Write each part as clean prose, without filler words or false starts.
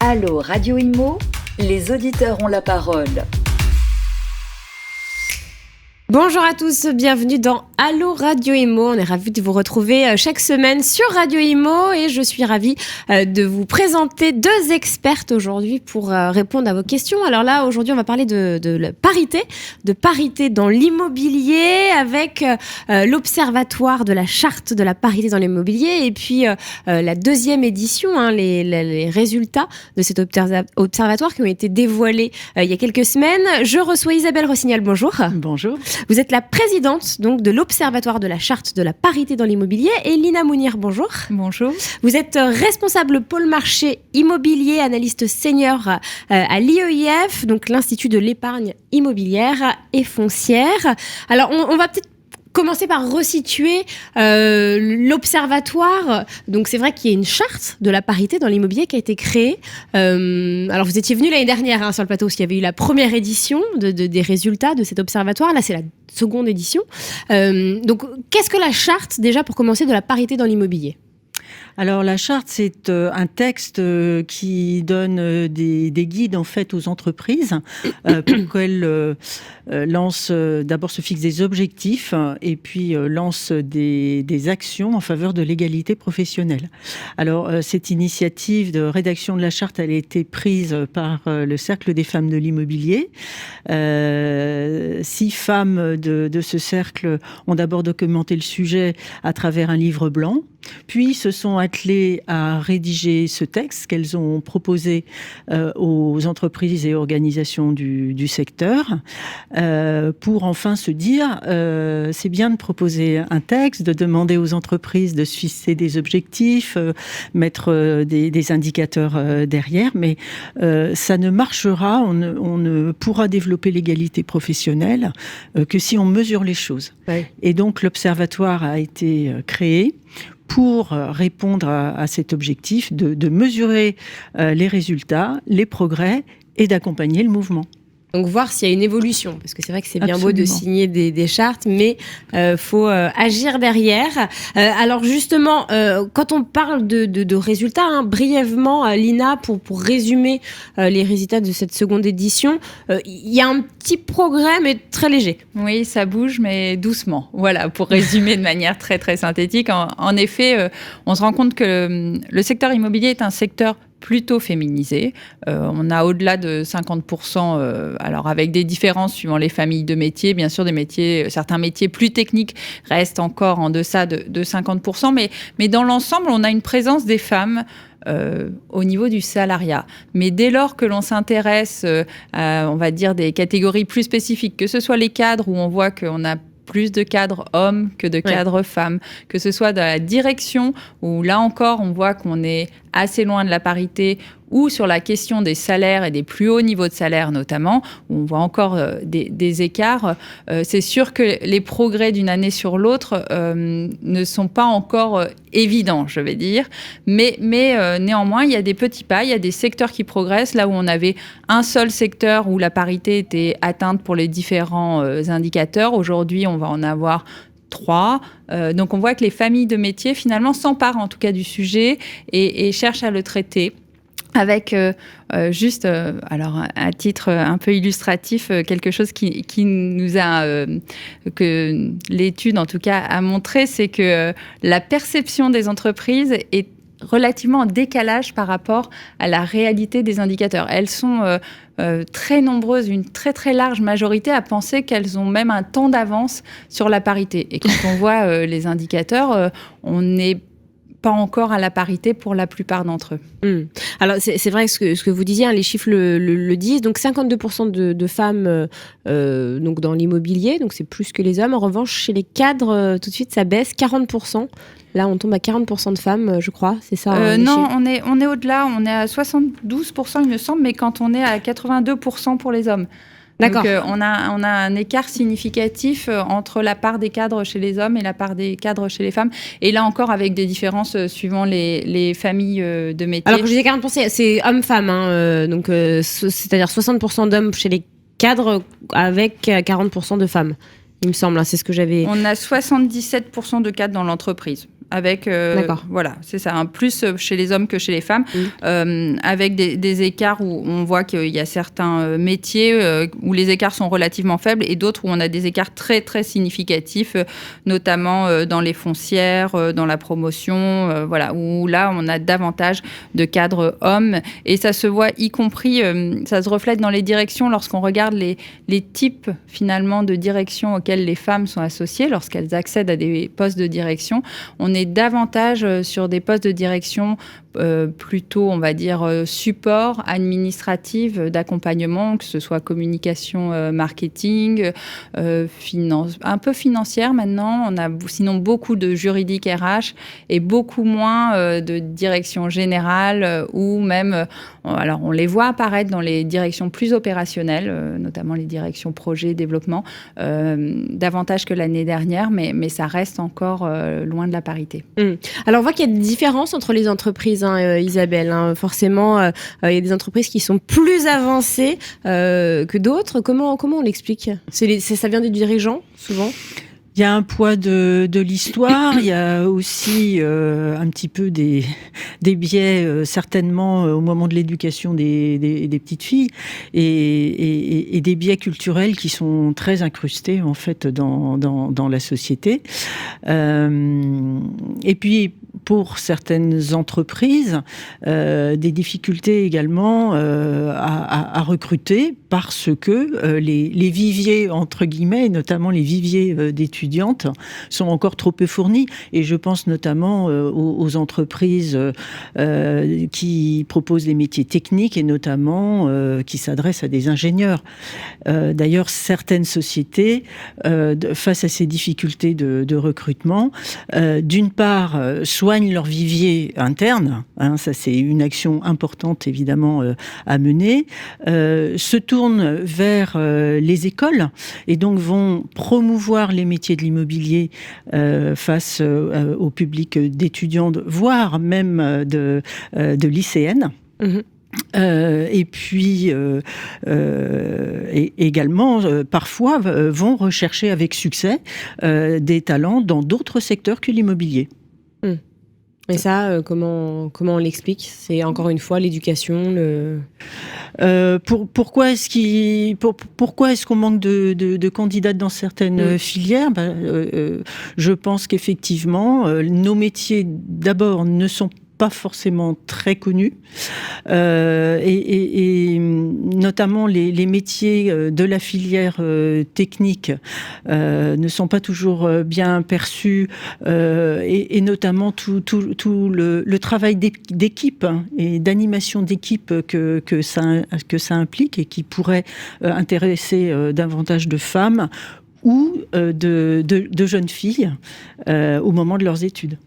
Allô Radio Imo, les auditeurs ont la parole. Bonjour à tous, bienvenue dans Allô Radio Imo. On est ravis de vous retrouver chaque semaine sur Radio Imo et je suis ravie de vous présenter deux expertes aujourd'hui pour répondre à vos questions. Alors là, aujourd'hui, on va parler de la parité dans l'immobilier avec l'Observatoire de la charte de la parité dans l'immobilier et puis la deuxième édition, les résultats de cet observatoire qui ont été dévoilés il y a quelques semaines. Je reçois Isabelle Rossignol, bonjour. Bonjour. Vous êtes la présidente donc, de l'Observatoire de la charte de la parité dans l'immobilier. Et Lina Mounir, bonjour. Bonjour. Vous êtes responsable pôle marché immobilier, analyste senior à l'IEIF, donc l'Institut de l'épargne immobilière et foncière. Alors, on va peut-être commencer par resituer l'observatoire. Donc c'est vrai qu'il y a une charte de la parité dans l'immobilier qui a été créée. Alors vous étiez venu l'année dernière sur le plateau parce qu'il y avait eu la première édition des résultats de cet observatoire. Là c'est la seconde édition. Donc qu'est-ce que la charte déjà pour commencer de la parité dans l'immobilier ? Alors la charte, c'est un texte qui donne des guides en fait aux entreprises pour qu'elles lancent, d'abord se fixent des objectifs et puis lancent des actions en faveur de l'égalité professionnelle. Alors cette initiative de rédaction de la charte, elle a été prise par le Cercle des femmes de l'immobilier. 6 femmes de ce cercle ont d'abord documenté le sujet à travers un livre blanc, puis se sont attelées à rédiger ce texte qu'elles ont proposé aux entreprises et organisations du secteur pour enfin se dire c'est bien de proposer un texte, de demander aux entreprises de se fixer des objectifs, mettre des indicateurs derrière, mais ça ne marchera, on ne pourra développer l'égalité professionnelle que si on mesure les choses. Ouais. Et donc l'Observatoire a été créé pour répondre à cet objectif de mesurer les résultats, les progrès et d'accompagner le mouvement. Donc voir s'il y a une évolution, parce que c'est vrai que c'est bien beau de signer des chartes, mais faut agir derrière. Alors justement, quand on parle de résultats, brièvement, Lina, pour résumer les résultats de cette seconde édition, il y a un petit progrès, mais très léger. Oui, ça bouge, mais doucement. Voilà, pour résumer de manière très très synthétique. En effet, on se rend compte que le secteur immobilier est un secteur plutôt féminisé. On a au-delà de 50%, alors avec des différences suivant les familles de métiers. Bien sûr, certains métiers plus techniques restent encore en deçà de 50%, mais dans l'ensemble, on a une présence des femmes au niveau du salariat. Mais dès lors que l'on s'intéresse à, on va dire, des catégories plus spécifiques, que ce soit les cadres où on voit qu'on a plus de cadres hommes que de cadres femmes, que ce soit dans la direction où là encore on voit qu'on est assez loin de la parité, ou sur la question des salaires et des plus hauts niveaux de salaire notamment, où on voit encore des écarts. C'est sûr que les progrès d'une année sur l'autre ne sont pas encore évidents, je vais dire. Mais néanmoins, il y a des petits pas, il y a des secteurs qui progressent. Là où on avait un seul secteur où la parité était atteinte pour les différents indicateurs, aujourd'hui, on va en avoir 3. Donc on voit que les familles de métiers, finalement, s'emparent en tout cas du sujet et cherchent à le traiter. Avec juste, alors à titre un peu illustratif, quelque chose qui nous a, que l'étude en tout cas a montré, c'est que la perception des entreprises est relativement en décalage par rapport à la réalité des indicateurs. Elles sont très nombreuses, une très très large majorité à penser qu'elles ont même un temps d'avance sur la parité. Et quand on voit les indicateurs, on n'est pas encore à la parité pour la plupart d'entre eux. Alors, c'est vrai ce que vous disiez, les chiffres le disent. Donc, 52% de femmes donc dans l'immobilier, donc c'est plus que les hommes. En revanche, chez les cadres, tout de suite, ça baisse, 40%. Là, on tombe à 40% de femmes, je crois, c'est ça non, on est au-delà, on est à 72%, il me semble, mais quand on est à 82% pour les hommes. D'accord. Donc, on a un écart significatif entre la part des cadres chez les hommes et la part des cadres chez les femmes. Et là encore, avec des différences suivant les familles de métiers. Alors, je disais 40%, c'est hommes-femmes. Donc, c'est-à-dire 60% d'hommes chez les cadres avec 40% de femmes. Il me semble, c'est ce que j'avais... On a 77% de cadres dans l'entreprise. avec voilà, c'est ça, plus chez les hommes que chez les femmes, avec des écarts où on voit qu'il y a certains métiers où les écarts sont relativement faibles et d'autres où on a des écarts très très significatifs, notamment dans les foncières, dans la promotion, voilà, où là on a davantage de cadres hommes et ça se voit y compris, ça se reflète dans les directions lorsqu'on regarde les types finalement de direction auxquelles les femmes sont associées lorsqu'elles accèdent à des postes de direction. On est davantage sur des postes de direction plutôt, on va dire, support administratif, d'accompagnement, que ce soit communication, marketing, finance, un peu financière maintenant. On a sinon beaucoup de juridique RH et beaucoup moins de direction générale ou même, alors on les voit apparaître dans les directions plus opérationnelles, notamment les directions projet, développement, davantage que l'année dernière, mais ça reste encore loin de la parité. Alors on voit qu'il y a des différences entre les entreprises, Isabelle. Forcément, il y a des entreprises qui sont plus avancées que d'autres. Comment on l'explique ? Ça vient des dirigeants, souvent ? Il y a un poids de l'histoire, il y a aussi un petit peu des biais, certainement, au moment de l'éducation des petites filles, et des biais culturels qui sont très incrustés, en fait, dans la société. Et puis, pour certaines entreprises, des difficultés également à recruter parce que les viviers, entre guillemets, notamment les viviers d'étudiantes, sont encore trop peu fournis. Et je pense notamment aux entreprises qui proposent des métiers techniques et notamment qui s'adressent à des ingénieurs. D'ailleurs, certaines sociétés, face à ces difficultés de recrutement, d'une part, soignent leur vivier interne, ça c'est une action importante évidemment à mener, se tournent vers les écoles et donc vont promouvoir les métiers de l'immobilier face au public d'étudiants, voire même de lycéennes. Et puis également parfois vont rechercher avec succès des talents dans d'autres secteurs que l'immobilier. Et ça, comment on l'explique ? C'est encore une fois l'éducation, pourquoi est-ce qu'on manque de candidats dans certaines filières ? Je pense qu'effectivement, nos métiers, d'abord, ne sont pas forcément très connus, et notamment les métiers de la filière technique ne sont pas toujours bien perçus, et notamment tout le travail d'équipe et d'animation d'équipe que ça implique et qui pourrait intéresser davantage de femmes ou de jeunes filles au moment de leurs études.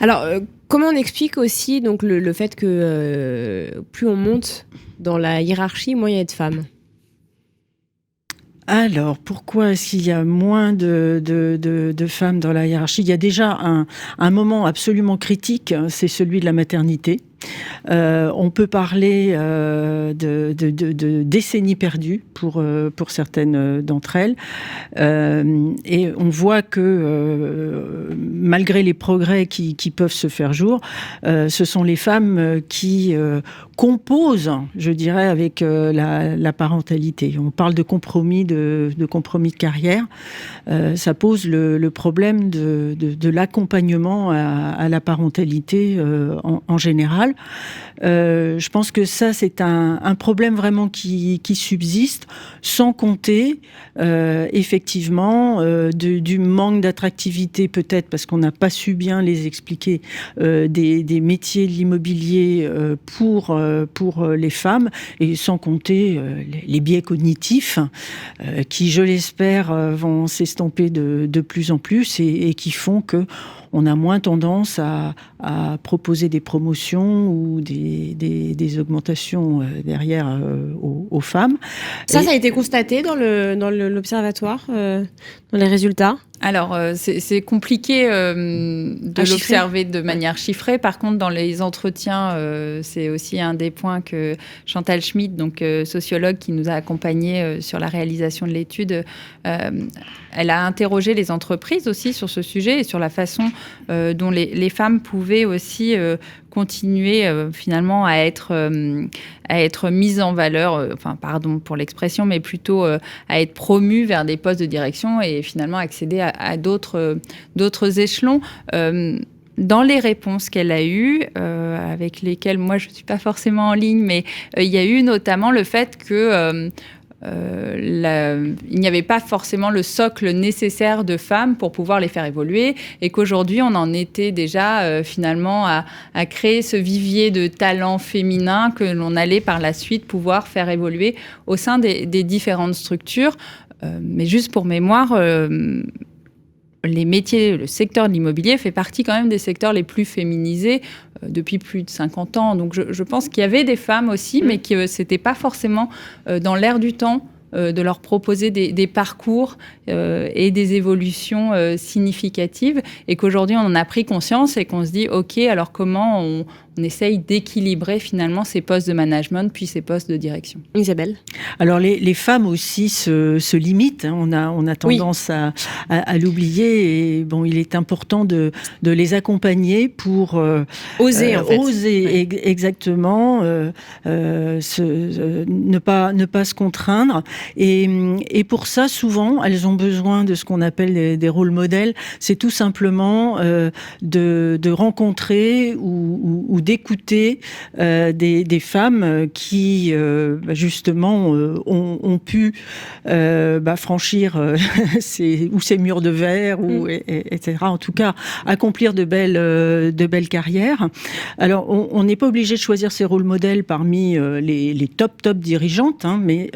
Alors, comment on explique aussi donc, le fait que plus on monte dans la hiérarchie, moins il y a de femmes ? Alors, pourquoi est-ce qu'il y a moins de femmes dans la hiérarchie ? Il y a déjà un moment absolument critique, c'est celui de la maternité. On peut parler de décennies perdues pour certaines d'entre elles, et on voit que malgré les progrès qui peuvent se faire jour, ce sont les femmes qui composent, je dirais, avec la parentalité. On parle de compromis de carrière. Ça pose le problème de l'accompagnement à la parentalité en général. Je pense que ça, c'est un problème vraiment qui subsiste, sans compter effectivement du manque d'attractivité, peut-être parce qu'on n'a pas su bien les expliquer, des métiers de l'immobilier pour les femmes, et sans compter les biais cognitifs qui, je l'espère, vont s'estomper de plus en plus et qui font que on a moins tendance à proposer des promotions ou des augmentations derrière aux femmes. Ça a été constaté dans l'observatoire, dans les résultats ? Alors, c'est compliqué de l'observer de manière chiffrée. Par contre, dans les entretiens, c'est aussi un des points que Chantal Schmidt, donc sociologue qui nous a accompagnés sur la réalisation de l'étude, elle a interrogé les entreprises aussi sur ce sujet et sur la façon dont les femmes pouvaient aussi continuer finalement à être mises en valeur, pardon pour l'expression, mais plutôt à être promues vers des postes de direction et finalement accéder à d'autres échelons. Dans les réponses qu'elle a eues, avec lesquelles moi je ne suis pas forcément en ligne, mais il y a eu notamment le fait que il n'y avait pas forcément le socle nécessaire de femmes pour pouvoir les faire évoluer et qu'aujourd'hui on en était déjà finalement à créer ce vivier de talents féminins que l'on allait par la suite pouvoir faire évoluer au sein des différentes structures. Mais juste pour mémoire, les métiers, le secteur de l'immobilier fait partie quand même des secteurs les plus féminisés depuis plus de 50 ans. Donc je pense qu'il y avait des femmes aussi, mais que c'était pas forcément dans l'air du temps de leur proposer des parcours et des évolutions significatives, et qu'aujourd'hui on en a pris conscience et qu'on se dit ok, alors comment on essaye d'équilibrer finalement ces postes de management puis ces postes de direction. Isabelle? Alors les femmes aussi se limitent, hein. On a tendance à l'oublier, et bon, il est important de les accompagner pour oser en fait. Oser, exactement, ne pas se contraindre, et pour ça souvent elles ont besoin de ce qu'on appelle des rôles modèles. C'est tout simplement de rencontrer ou d'écouter des femmes qui justement ont pu franchir ces murs de verre etc. En tout cas, accomplir de belles carrières. Alors, on n'est pas obligé de choisir ses rôles modèles parmi les top dirigeantes, hein, mais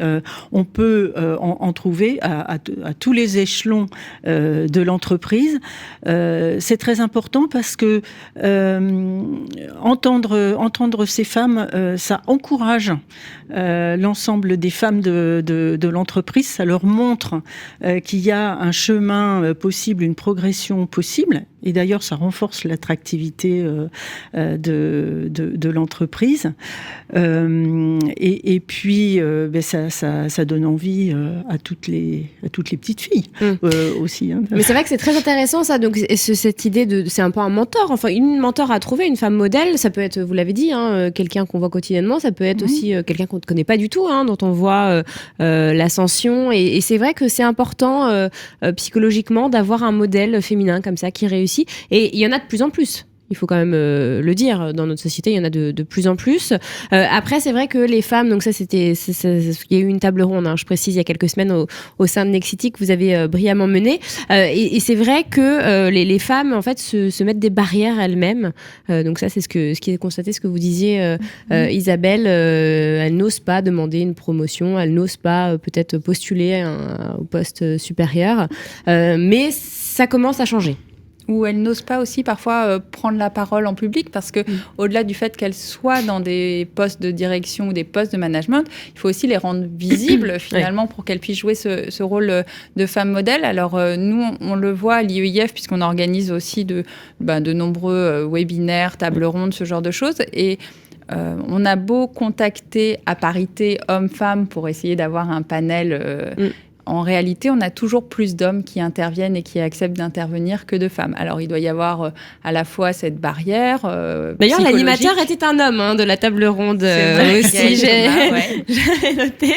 on peut en trouver à tous les échelons de l'entreprise. C'est très important parce que entendre ces femmes, ça encourage l'ensemble des femmes de l'entreprise. Ça leur montre qu'il y a un chemin possible, une progression possible. Et d'ailleurs, ça renforce l'attractivité de l'entreprise. Et puis, ça donne envie à toutes les petites filles aussi. Hein. Mais c'est vrai que c'est très intéressant ça. Donc cette idée c'est un peu un mentor. Enfin, une mentor à trouver, une femme modèle. Ça peut être, vous l'avez dit, hein, quelqu'un qu'on voit quotidiennement. Ça peut être aussi quelqu'un qu'on ne connaît pas du tout, hein, dont on voit l'ascension. Et c'est vrai que c'est important psychologiquement d'avoir un modèle féminin comme ça qui réussit. Et il y en a de plus en plus. Il faut quand même le dire, dans notre société, il y en a de plus en plus. Après, c'est vrai que les femmes, donc ça, il y a eu une table ronde, hein, je précise, il y a quelques semaines au sein de Nexity que vous avez brillamment menée. Et c'est vrai que les femmes, en fait, se mettent des barrières elles-mêmes. Donc ça, c'est ce qui est constaté, ce que vous disiez, Isabelle. Elles n'osent pas demander une promotion, elles n'osent pas peut-être postuler au poste supérieur. Mais ça commence à changer. Ou elles n'osent pas aussi parfois prendre la parole en public parce que au-delà du fait qu'elles soient dans des postes de direction ou des postes de management, il faut aussi les rendre visibles finalement pour qu'elles puissent jouer ce rôle de femme modèle. Alors nous, on le voit à l'IEIF puisqu'on organise aussi de nombreux webinaires, tables rondes, ce genre de choses. Et on a beau contacter à parité hommes-femmes pour essayer d'avoir un panel... En réalité, on a toujours plus d'hommes qui interviennent et qui acceptent d'intervenir que de femmes. Alors, il doit y avoir à la fois cette barrière D'ailleurs, l'animateur était un homme de la table ronde aussi, j'ai noté.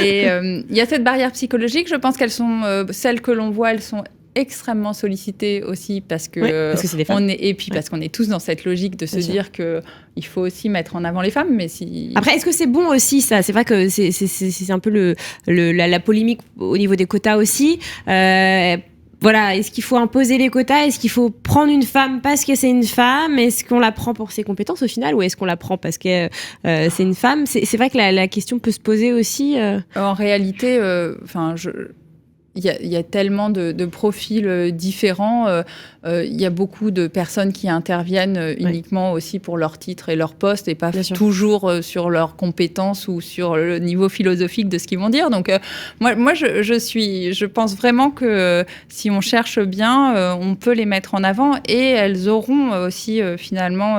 Et il y a cette barrière psychologique. Je pense qu'elles sont, celles que l'on voit, elles sont extrêmement sollicitées aussi parce que c'est des femmes. Parce qu'on est tous dans cette logique de se dire que il faut aussi mettre en avant les femmes, mais Après, est-ce que c'est bon aussi ça? C'est vrai que c'est un peu la polémique au niveau des quotas aussi. Voilà, est-ce qu'il faut imposer les quotas? Est-ce qu'il faut prendre une femme parce que c'est une femme? Est-ce qu'on la prend pour ses compétences au final, ou est-ce qu'on la prend parce que c'est une femme? C'est vrai que la question peut se poser aussi. En réalité, y a tellement de profils différents. Il y a beaucoup de personnes qui interviennent uniquement aussi pour leur titre et leur poste et pas toujours sur leurs compétences ou sur le niveau philosophique de ce qu'ils vont dire. Donc, moi je pense vraiment que si on cherche bien, on peut les mettre en avant et elles auront aussi finalement,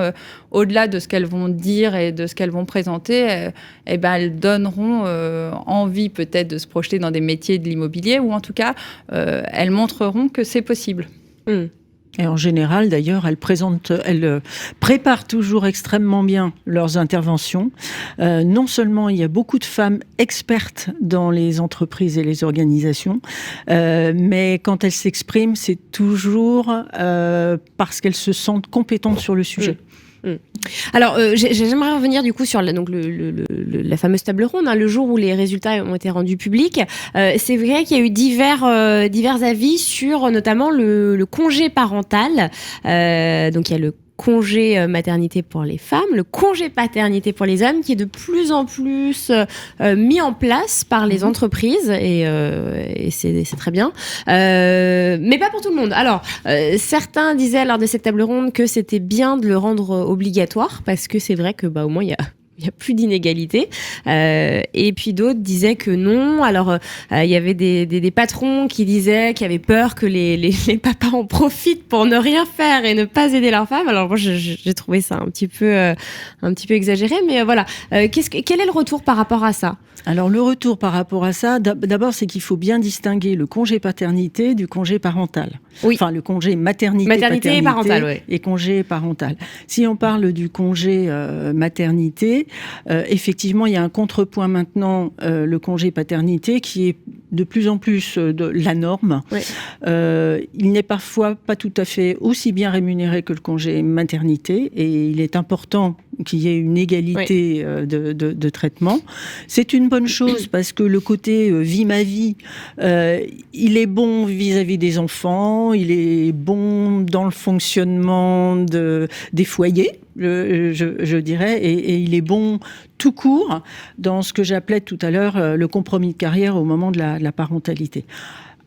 au-delà de ce qu'elles vont dire et de ce qu'elles vont présenter, elles donneront envie peut-être de se projeter dans des métiers de l'immobilier ou en tout cas, elles montreront que c'est possible. Et en général, d'ailleurs, elles préparent toujours extrêmement bien leurs interventions. Non seulement il y a beaucoup de femmes expertes dans les entreprises et les organisations, mais quand elles s'expriment, c'est toujours parce qu'elles se sentent compétentes sur le sujet. Alors, j'aimerais revenir du coup sur la fameuse table ronde, le jour où les résultats ont été rendus publics. C'est vrai qu'il y a eu divers avis sur notamment le congé parental. Donc, il y a le congé maternité pour les femmes, le congé paternité pour les hommes, qui est de plus en plus mis en place par les entreprises et c'est très bien, mais pas pour tout le monde. Alors, certains disaient lors de cette table ronde que c'était bien de le rendre obligatoire parce que c'est vrai que au moins il y a plus d'inégalité. Et puis d'autres disaient que non. Alors, il y avait des patrons qui disaient qu'ils avaient peur que les papas en profitent pour ne rien faire et ne pas aider leurs femmes. Alors moi, j'ai trouvé ça un petit peu exagéré. Mais voilà. Quel est le retour par rapport à ça ? Alors, le retour par rapport à ça, d'abord, c'est qu'il faut bien distinguer le congé paternité du congé parental. Oui. Enfin, le congé maternité et parental, oui. Et congé parental. Si on parle du congé maternité, effectivement, il y a un contrepoint maintenant, le congé paternité, qui est de plus en plus la norme. Oui. Il n'est parfois pas tout à fait aussi bien rémunéré que le congé maternité, et il est important qu'il y ait une égalité de traitement. C'est une bonne chose parce que le côté vie ma vie, il est bon vis-à-vis des enfants, il est bon dans le fonctionnement des foyers, je dirais, et il est bon tout court dans ce que j'appelais tout à l'heure le compromis de carrière au moment de la parentalité.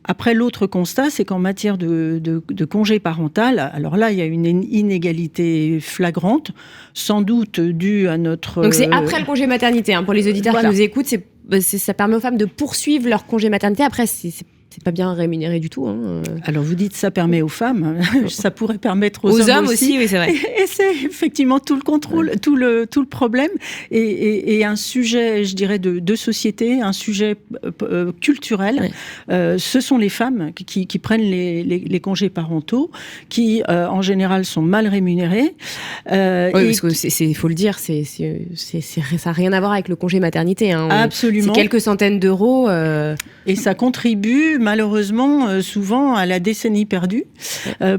Après, l'autre constat, c'est qu'en matière de congé parental, alors là, il y a une inégalité flagrante, sans doute due à notre... Donc c'est après le congé maternité, pour les auditeurs qui nous écoutent, ça permet aux femmes de poursuivre leur congé maternité. Après, c'est pas bien rémunéré du tout. Alors vous dites ça permet aux femmes, ça pourrait permettre aux hommes aussi, oui c'est vrai. Et c'est effectivement tout le contrôle, tout le problème et un sujet, je dirais, de société, un sujet culturel. Ce sont les femmes qui prennent les congés parentaux, qui en général sont mal rémunérés. Parce que il faut le dire, ça n'a rien à voir avec le congé maternité. Absolument. C'est quelques centaines d'euros. Et ça contribue malheureusement souvent à la décennie perdue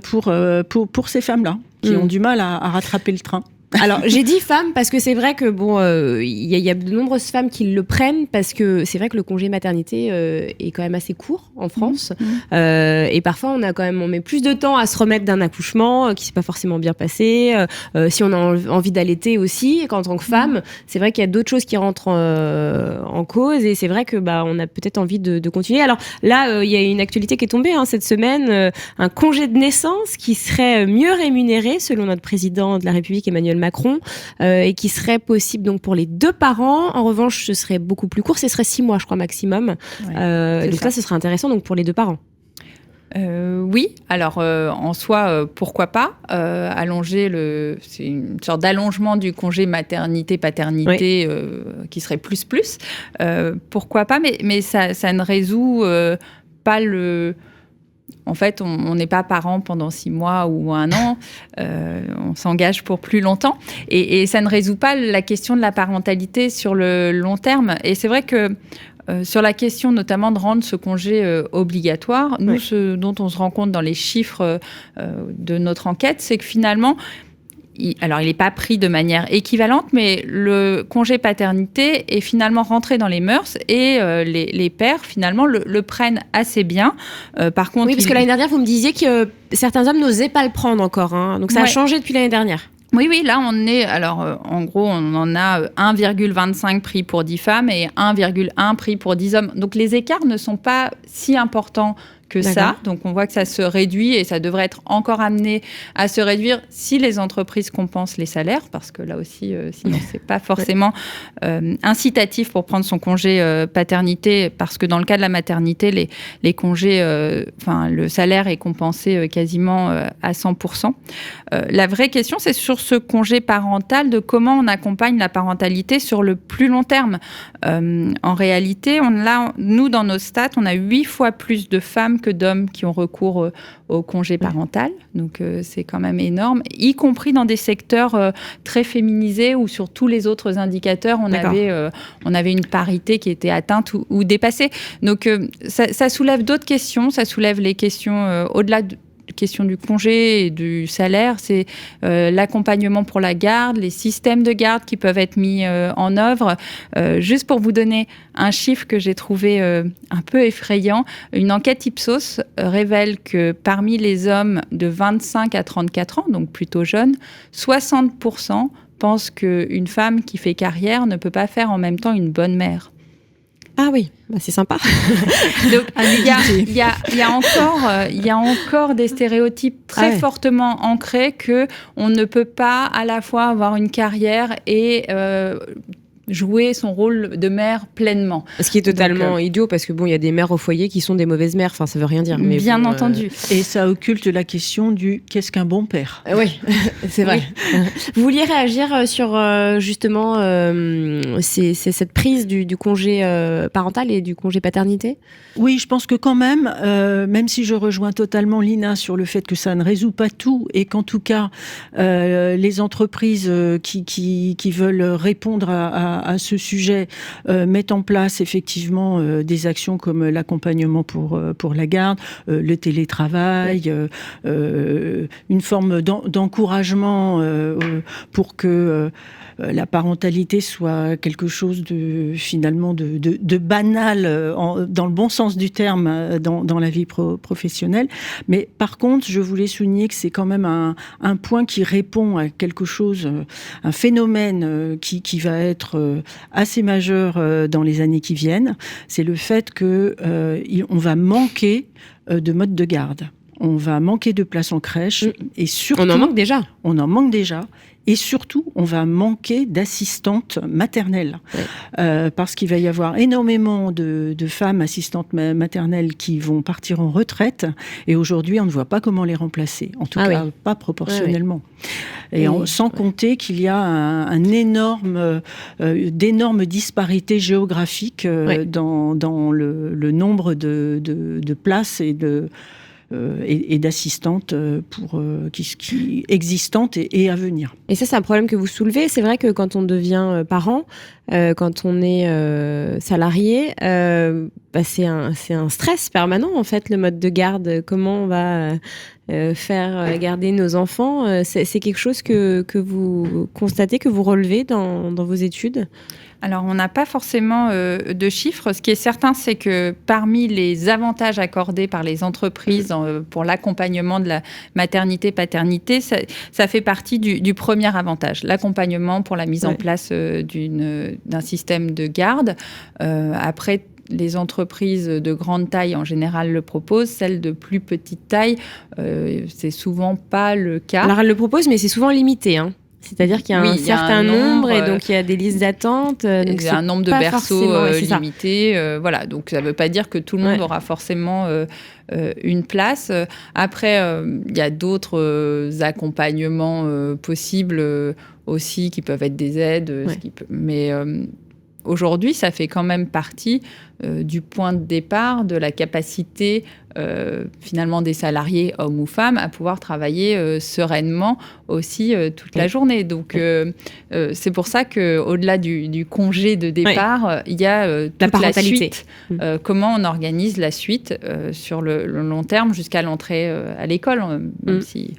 pour ces femmes-là qui ont du mal à rattraper le train. Alors, j'ai dit femmes parce que c'est vrai que y a de nombreuses femmes qui le prennent parce que c'est vrai que le congé maternité est quand même assez court en France. Et parfois, on met plus de temps à se remettre d'un accouchement qui s'est pas forcément bien passé. Si on a envie d'allaiter aussi, et qu'en tant que femme, c'est vrai qu'il y a d'autres choses qui rentrent en cause. Et c'est vrai que on a peut-être envie de continuer. Alors là, il y a une actualité qui est tombée cette semaine, un congé de naissance qui serait mieux rémunéré selon notre président de la République, Emmanuel Macron, et qui serait possible donc pour les deux parents. En revanche, ce serait beaucoup plus court, ce serait 6 mois, je crois, maximum. Donc ça, ce serait intéressant donc pour les deux parents. Oui, alors en soi, pourquoi pas allonger c'est une sorte d'allongement du congé maternité-paternité qui serait plus. Pourquoi pas, mais ça ne résout pas le... En fait, on n'est pas parent pendant 6 mois ou 1 an, on s'engage pour plus longtemps. Et ça ne résout pas la question de la parentalité sur le long terme. Et c'est vrai que sur la question notamment de rendre ce congé obligatoire, nous, ce dont on se rend compte dans les chiffres de notre enquête, c'est que finalement... il n'est pas pris de manière équivalente, mais le congé paternité est finalement rentré dans les mœurs et les pères, finalement, le prennent assez bien. Par contre, oui, parce que l'année dernière, vous me disiez que certains hommes n'osaient pas le prendre encore. Donc ça a changé depuis l'année dernière. Oui, là, on est... Alors, en gros, on en a 1,25 prix pour 10 femmes et 1,1 prix pour 10 hommes. Donc, les écarts ne sont pas si importants que ça. Donc, on voit que ça se réduit et ça devrait être encore amené à se réduire si les entreprises compensent les salaires, parce que là aussi, sinon, c'est pas forcément incitatif pour prendre son congé paternité, parce que dans le cas de la maternité, les congés, le salaire est compensé quasiment à 100%. La vraie question, c'est sur ce congé parental, de comment on accompagne la parentalité sur le plus long terme. En réalité, nous, dans nos stats, on a 8 fois plus de femmes que d'hommes qui ont recours au congé parental. Donc, c'est quand même énorme, y compris dans des secteurs très féminisés où sur tous les autres indicateurs, on avait une parité qui était atteinte ou dépassée. Donc, ça soulève d'autres questions. Ça soulève les questions au-delà de question du congé et du salaire, c'est l'accompagnement pour la garde, les systèmes de garde qui peuvent être mis en œuvre. Juste pour vous donner un chiffre que j'ai trouvé un peu effrayant, une enquête Ipsos révèle que parmi les hommes de 25 à 34 ans, donc plutôt jeunes, 60% pensent qu'une femme qui fait carrière ne peut pas faire en même temps une bonne mère. Ah oui, c'est sympa. Donc, il y a encore des stéréotypes très fortement ancrés que on ne peut pas à la fois avoir une carrière et jouer son rôle de mère pleinement. Ce qui est totalement idiot, parce que il y a des mères au foyer qui sont des mauvaises mères. Enfin, ça veut rien dire. Mais bien entendu. Et ça occulte la question du qu'est-ce qu'un bon père. Oui, c'est vrai. Vous vouliez réagir sur justement c'est cette prise du congé parental et du congé paternité ? Oui, je pense que quand même, même si je rejoins totalement Lina sur le fait que ça ne résout pas tout et qu'en tout cas, les entreprises qui veulent répondre à ce sujet mettent en place effectivement des actions comme l'accompagnement pour la garde, le télétravail, une forme d'encouragement pour que la parentalité soit quelque chose de finalement de banal dans le bon sens du terme dans la vie professionnelle. Mais par contre, je voulais souligner que c'est quand même un point qui répond à quelque chose, un phénomène qui va être assez majeur dans les années qui viennent. C'est le fait que on va manquer de mode de garde. On va manquer de places en crèche et surtout... On en manque déjà. On en manque déjà. Et surtout, on va manquer d'assistantes maternelles. Parce qu'il va y avoir énormément de femmes assistantes maternelles qui vont partir en retraite. Et aujourd'hui, on ne voit pas comment les remplacer. En tout cas, pas proportionnellement. Et sans compter qu'il y a d'énormes disparités géographiques dans le nombre de places et d'assistantes qui existantes et à venir. Et ça, c'est un problème que vous soulevez. C'est vrai que quand on devient parent, quand on est salarié, c'est un stress permanent, en fait, le mode de garde. Comment on va faire garder nos enfants? C'est quelque chose que vous constatez, que vous relevez dans vos études? Alors, on n'a pas forcément de chiffres. Ce qui est certain, c'est que parmi les avantages accordés par les entreprises pour l'accompagnement de la maternité-paternité, ça fait partie du premier avantage, l'accompagnement pour la mise en place d'un système de garde. Après, les entreprises de grande taille, en général, le proposent. Celles de plus petite taille, c'est souvent pas le cas. Alors, elles le proposent, mais c'est souvent limité, hein. C'est-à-dire qu'il y a un certain nombre et donc il y a des listes d'attente. Il y a un nombre de berceaux limité. Voilà, donc ça ne veut pas dire que tout le monde aura forcément une place. Après, il y a d'autres accompagnements possibles aussi qui peuvent être des aides. Mais aujourd'hui, ça fait quand même partie du point de départ de la capacité finalement des salariés, hommes ou femmes, à pouvoir travailler sereinement aussi toute la journée. Donc, c'est pour ça qu'au-delà du congé de départ, il y a toute la suite. Comment on organise la suite sur le long terme jusqu'à l'entrée à l'école, même si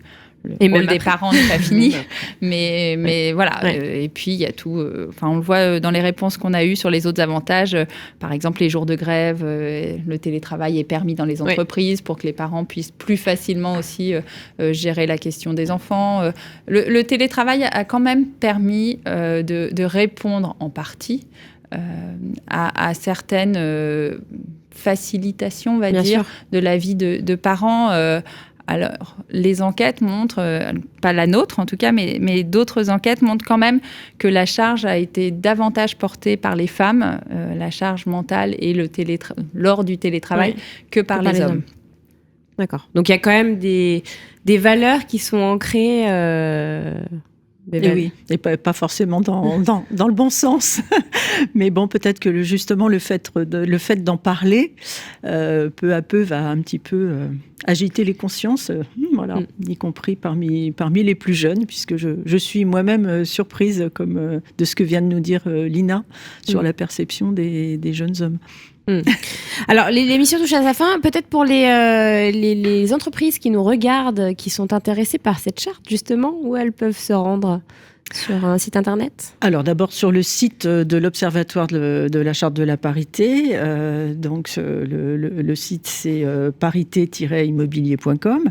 Et rôle même des après. parents n'est pas fini. Mais voilà. Et puis, il y a tout. On le voit dans les réponses qu'on a eues sur les autres avantages. Par exemple, les jours de grève, le télétravail est permis dans les entreprises pour que les parents puissent plus facilement aussi gérer la question des enfants. Le télétravail a quand même permis de répondre en partie à certaines facilitations, on va dire, de la vie de parents. Alors, les enquêtes montrent, pas la nôtre en tout cas, mais d'autres enquêtes montrent quand même que la charge a été davantage portée par les femmes, la charge mentale et lors du télétravail, que par les hommes. D'accord. Donc, il y a quand même des valeurs qui sont ancrées... Oui, et pas forcément dans le bon sens. Mais bon, peut-être que justement le fait d'en parler, peu à peu, va un petit peu agiter les consciences, y compris parmi les plus jeunes, puisque je suis moi-même surprise de ce que vient de nous dire Lina sur la perception des jeunes hommes. Alors, l'émission touche à sa fin. Peut-être pour les entreprises qui nous regardent, qui sont intéressées par cette charte, justement, où elles peuvent se rendre sur un site internet ? Alors d'abord sur le site de l'Observatoire de la Charte de la Parité. Donc le site c'est parité-immobilier.com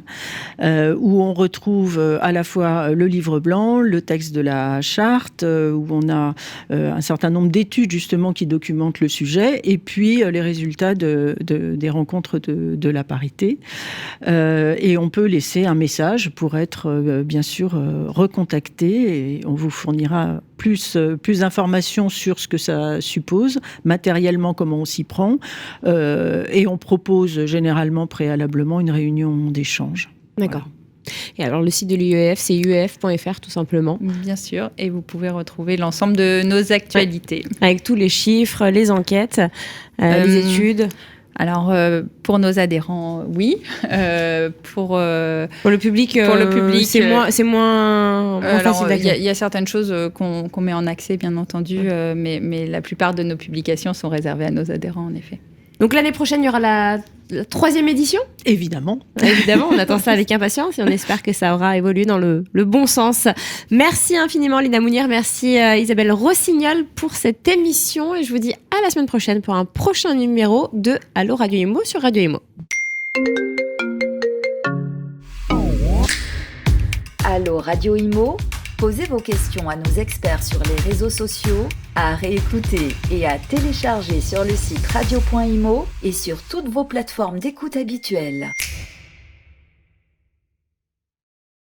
où on retrouve à la fois le livre blanc, le texte de la charte, où on a un certain nombre d'études justement qui documentent le sujet, et puis les résultats des rencontres de la parité. Et on peut laisser un message pour être bien sûr recontacté, et on vous fournira plus d'informations sur ce que ça suppose, matériellement comment on s'y prend, et on propose généralement préalablement une réunion d'échange. D'accord. Voilà. Et alors le site de l'UEF, c'est uef.fr tout simplement. Bien sûr, et vous pouvez retrouver l'ensemble de nos actualités. Avec tous les chiffres, les enquêtes, les études. Alors, pour nos adhérents, oui. Pour le public, c'est moins facile d'accès. Il y a certaines choses qu'on met en accès, bien entendu, mais la plupart de nos publications sont réservées à nos adhérents, en effet. Donc l'année prochaine, il y aura la 3e édition ? Évidemment. Évidemment, on attend ça avec impatience et on espère que ça aura évolué dans le bon sens. Merci infiniment Lina Mounir, merci Isabelle Rossignol pour cette émission et je vous dis à la semaine prochaine pour un prochain numéro de Allo Radio Imo sur Radio Imo. Allo Radio Imo, posez vos questions à nos experts sur les réseaux sociaux, à réécouter et à télécharger sur le site radio.imo et sur toutes vos plateformes d'écoute habituelles.